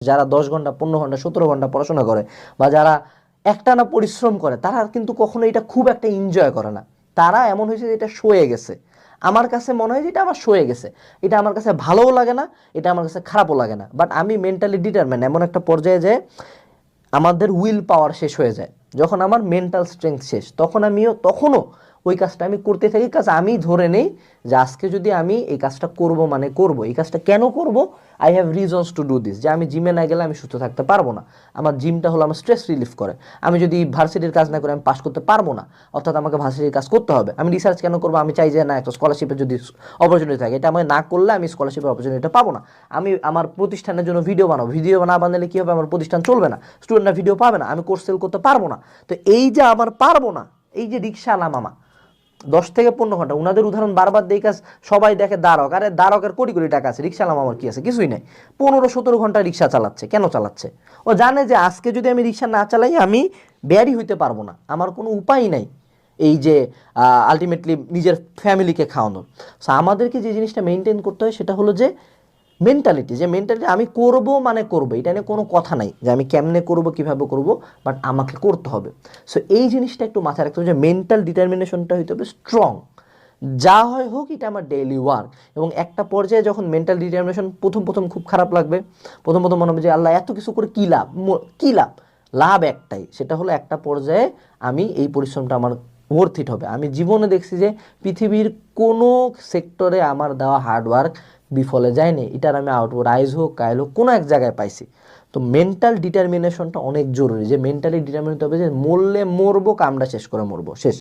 যারা 10 ঘন্টা 15 ঘন্টা 17 ঘন্টা পড়াশোনা করে বা যারা একটানা পরিশ্রম করে তারা কিন্তু কখনো এটা খুব একটা এনজয় করে না। তারা এমন হয়েছে যে এটা সয়ে গেছে। আমার কাছে মনে হয় যে এটা আমার সয়ে গেছে, এটা আমার কাছে ভালোও লাগে না, এটা আমার কাছে খারাপও লাগে না। বাট আমি মেন্টালি ডিটারমেন্ট এমন একটা পর্যায়ে যে আমাদের উইল পাওয়ার শেষ হয়ে যায়। যখন আমার মেন্টাল স্ট্রেংথ শেষ তখন তখনও ওই কাজটা আমি করতে থাকি। কাজ আমি ধরে নেই যে আজকে যদি আমি এই কাজটা করব মানে করব, এই কাজটা কেন করব, I have reasons to do this. যে আমি জিমে না গেলে আমি সুস্থ থাকতে পারবো না, আমার জিমটা হলো আমার স্ট্রেস রিলিফ করে। আমি যদি ভার্সিটির কাজ না করে আমি পাস করতে পারবো না, অর্থাৎ আমাকে ভার্সিটির কাজ করতে হবে। আমি রিসার্চ কেন করবো, আমি চাই যে না একটা স্কলারশিপের যদি অপরচুনিটি থাকে, এটা আমি না করলে আমি স্কলারশিপের অপরচুনিটিটা পাবো না। আমি আমার প্রতিষ্ঠানের জন্য ভিডিও বানাবো, ভিডিও না বানালে কি হবে, আমার প্রতিষ্ঠান চলবে না, স্টুডেন্টরা ভিডিও পাবে না, আমি কোর্স সেল করতে পারবো না। তো এই যে আমার পারবো না, এই যে রিক্সাওয়ালা মামা 10 থেকে 15 ঘন্টা, উনাদের উদাহরণ বারবার দেই, কাজ সবাই দেখে দারক, আরে দারকের কোটি কোটি টাকা আছে, রিক্সাওয়ালা মামার কি আছে, কিছুই নাই। 15-17 ঘন্টা রিক্সা চালাচ্ছে, কেন চালাচ্ছে? ও জানে যে আজকে যদি আমি রিক্সা না চালাই আমি বেয়ারই হইতে পারবো না, আমার কোনো উপায় নাই এই যে আলটিমেটলি নিজের ফ্যামিলিকে খাওয়ানোর। সো আমাদেরকে যে জিনিসটা মেনটেন করতে হয় সেটা হলো যে মেন্টালিটি, যে মেন্টালিটি আমি করব মানে করবো, এটা নিয়ে কোনো কথা নাই যে আমি কেমনে করব কিভাবে করব, বাট আমাকে করতে হবে। সো এই জিনিসটা একটু মাথায় রাখতে হবে যে মেন্টাল ডিটারমিনেশনটা হইতে হবে স্ট্রং। যা হয় হোক এটা আমার ডেইলি ওয়ার্ক। এবং একটা পর্যায়ে যখন মেন্টাল ডিটারমিনেশন প্রথম প্রথম খুব খারাপ লাগবে, প্রথম প্রথম মনে হবে যে আল্লাহ এত কিছু করে কী লাভ, কী লাভ, লাভ একটাই, সেটা হলো একটা পর্যায়ে আমি এই পরিশ্রমটা আমার ওয়ার্থ ইট হবে। আমি জীবনে দেখছি যে পৃথিবীর কোনো সেক্টরে আমার দেওয়া হার্ডওয়ার্ক বিফলে যায়নি, এটার আমি আউটপুট আইজ হোক কাইল হোক কোনো এক জায়গায় পাইছি। তো মেন্টাল ডিটারমিনেশনটা অনেক জরুরি, যে মেন্টালি ডিটারমিনেট হবে যে মরলে মরবো, কামটা শেষ করে মরবো, শেষ।